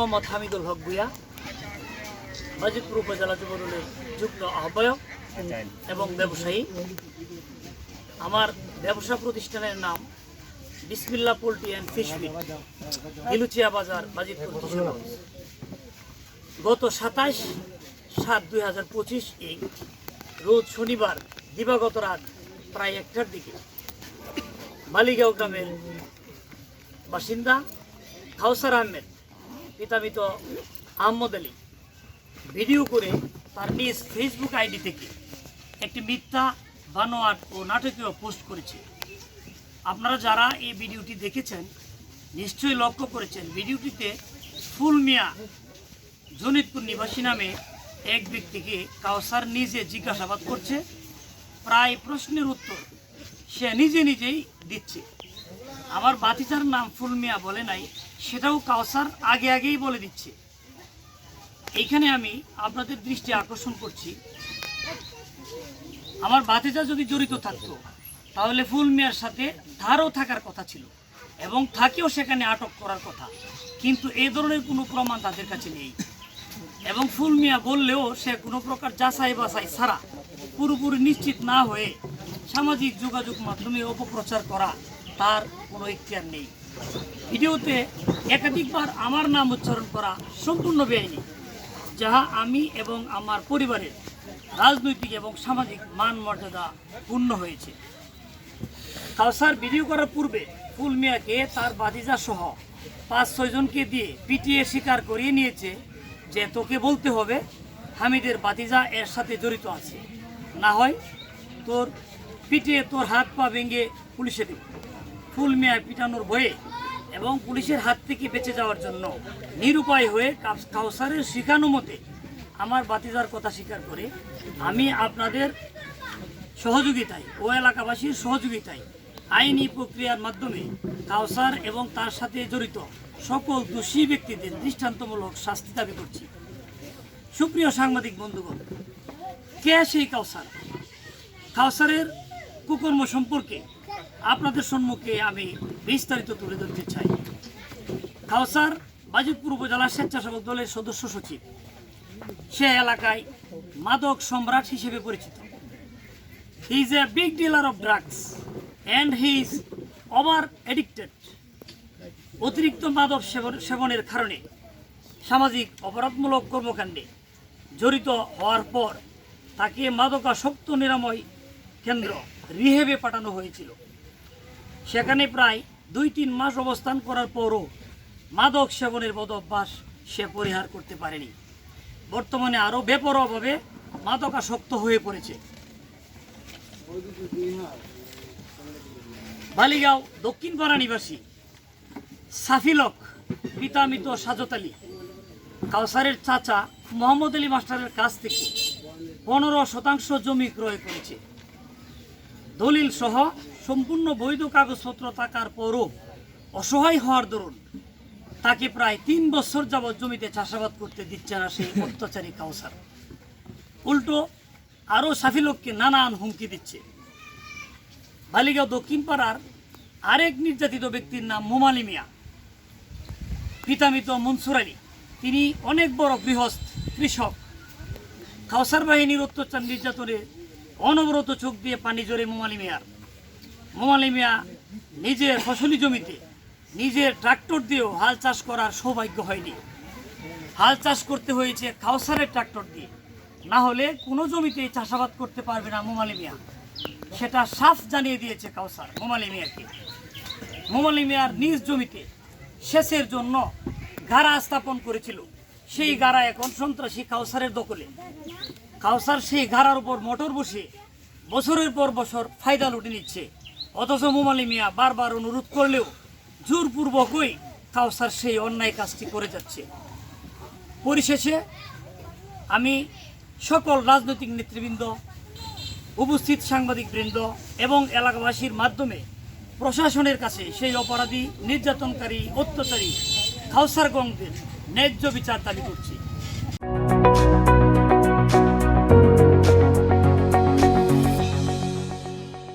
মোহাম্মদ হামিদুল হক ভূঁইয়া, বাজিতপুর উপজেলা যুবদলের যুগ্ম আহ্বায়ক এবং ব্যবসায়ী। আমার ব্যবসা প্রতিষ্ঠানের নাম বিসমিল্লাহ পোল্ট্রি অ্যান্ড ফিশ মিল, হিলুচিয়া বাজার, বাজিতপুর কিশোরগঞ্জ। গত 27/7/2025 রোজ শনিবার দিবাগত রাত প্রায় 1টার দিকে বালিগাঁও গ্রামের বাসিন্দা কাউসার আহমেদ পিতামিত আহমদ আলী ভিডিও করে তার নিজ ফেসবুক আইডি থেকে একটি মিথ্যা, বানোয়াট ও নাটকীয় পোস্ট করেছে। আপনারা যারা এই ভিডিওটি দেখেছেন নিশ্চয়ই লক্ষ্য করেছেন, ভিডিওটিতে ফুল মিয়া জনিতপুর নিবাসী নামে এক ব্যক্তিকে কাউসার নিজে জিজ্ঞাসাবাদ করছে। প্রায় প্রশ্নের উত্তর সে নিজেই দিচ্ছে। আমার বাতিজার নাম ফুল মিয়া বলে নাই, সেটাও কাউসার আগেই বলে দিচ্ছে। এইখানে আমি আপনাদের দৃষ্টি আকর্ষণ করছি, আমার বাতিজা যদি জড়িত থাকতো তাহলে ফুল মিয়ার সাথে ধারও থাকার কথা ছিল এবং থাকেও সেখানে আটক করার কথা, কিন্তু এই ধরনের কোনো প্রমাণ তাদের কাছে নেই। এবং ফুল মিয়া বললেও সে কোনো প্রকার যাচাই বাছাই ছাড়া পুরোপুরি নিশ্চিত না হয়ে সামাজিক যোগাযোগ মাধ্যমে অপপ্রচার করা তার কোনো ইখতিয়ার নেই। ভিডিওতে একাধিকবার আমার নাম উচ্চারণ করা সম্পূর্ণ বেআইনি, যাহা আমি এবং আমার পরিবারের রাজনৈতিক এবং সামাজিক মান মর্যাদা পূর্ণ হয়েছে। কাউসার ভিডিও করার পূর্বে ফুল মিয়াকে তার বাতিজা সহ 5-6 জনকে দিয়ে পিটিয়ে স্বীকার করিয়ে নিয়েছে যে তোকে বলতে হবে হামিদের বাতিজা এর সাথে জড়িত আছে, না হয় তোর পিটিয়ে তোর হাত পা ভেঙে পুলিশে দেবে। ফুল মিয়া পিটানোর ভয়ে এবং পুলিশের হাত থেকে বেঁচে যাওয়ার জন্য নিরুপায় হয়ে কাউসারের শিখানো মতে আমার বাতিজার কথা স্বীকার করে আমি আপনাদের সহযোগিতায় ও এলাকাবাসীর সহযোগিতায় আইনি প্রক্রিয়ার মাধ্যমে কাউসার এবং তার সাথে জড়িত সকল দোষী ব্যক্তিদের দৃষ্টান্তমূলক শাস্তি দাবি করছি। সুপ্রিয় সাংবাদিক বন্ধুগণ, কে সেই কাউসার? কাউসারের কুকর্ম সম্পর্কে আপনাদের সম্মুখে আমি বিস্তারিত তুলে ধরতে চাই। কাউসার বাজিতপুর উপজেলা স্বেচ্ছাসেবক দলের সদস্য সচিব। সে এলাকায় মাদক সম্রাট হিসেবে পরিচিত। He is a big dealer of drugs and he is over addicted. অতিরিক্ত মাদক সেবনের কারণে সামাজিক অপরাধমূলক কর্মকাণ্ডে জড়িত হওয়ার পর তাকে মাদকাসক্ত নিরাময় কেন্দ্র রিহেবে পাঠানো হয়েছিল। সেখানে প্রায় 2-3 মাস অবস্থান করার পরও মাদক সেবনের বদ অভ্যাস সে পরিহার করতে পারেনি। বর্তমানে আরও বেপরোয়াভাবে মাদকাসক্ত হয়ে পড়েছে। বালিগাঁও দক্ষিণ পাড়া নিবাসী সাফিলক পিতামিত সাজত আলী কাউসারের চাচা মোহাম্মদ আলী মাস্টারের কাছ থেকে 15% জমি ক্রয় করেছে। দলিল সহ সম্পূর্ণ বৈধ কাগজপত্র থাকার পরও অসহায় হওয়ার দরুন তাকে প্রায় 3 বছর যাবৎ জমিতে চাষাবাদ করতে দিচ্ছে না সেই অত্যাচারী কাউসার। উল্টো আরও সাফিলককে নানান হুমকি দিচ্ছে। বালিগাঁও দক্ষিণ পাড়ার আরেক নির্যাতিত ব্যক্তির নাম মোমালি মিয়া পিতামিত মনসুর আলী। তিনি অনেক বড় গৃহস্থ কৃষক। কাউসার বাহিনীর অত্যাচার নির্যাতনে অনবরত চোখ দিয়ে পানি জোরে মোমালি মিয়া নিজের ফসলি জমিতে নিজের ট্রাক্টর দিয়েও হাল চাষ করার সৌভাগ্য হয়নি। হাল চাষ করতে হয়েছে কাউসারের ট্রাক্টর দিয়ে, না হলে কোনো জমিতেই চাষাবাদ করতে পারবে না মোমালি মিয়া। সেটা সাফ জানিয়ে দিয়েছে কাউসার মোমালি মিয়াকে। মোমালি মিয়ার নিজ জমিতে সেচের জন্য গাড়া স্থাপন করেছিল, সেই গাড়া এখন সন্ত্রাসী কাউসারের দখলে। কাউসার সেই গাড়ার উপর মোটর বসিয়ে বছরের পর বছর ফায়দা লুটে নিচ্ছে। অথচ মোমালি মিয়া বারবার অনুরোধ করলেও জোরপূর্বকই কাউসার সেই অন্যায় কাজটি করে যাচ্ছে। পরিশেষে আমি সকল রাজনৈতিক নেতৃবৃন্দ, উপস্থিত সাংবাদিকবৃন্দ এবং এলাকাবাসীর মাধ্যমে প্রশাসনের কাছে সেই অপরাধী, নির্যাতনকারী, অত্যাচারী কাউসারগণদের ন্যায্য বিচার দাবি করছি।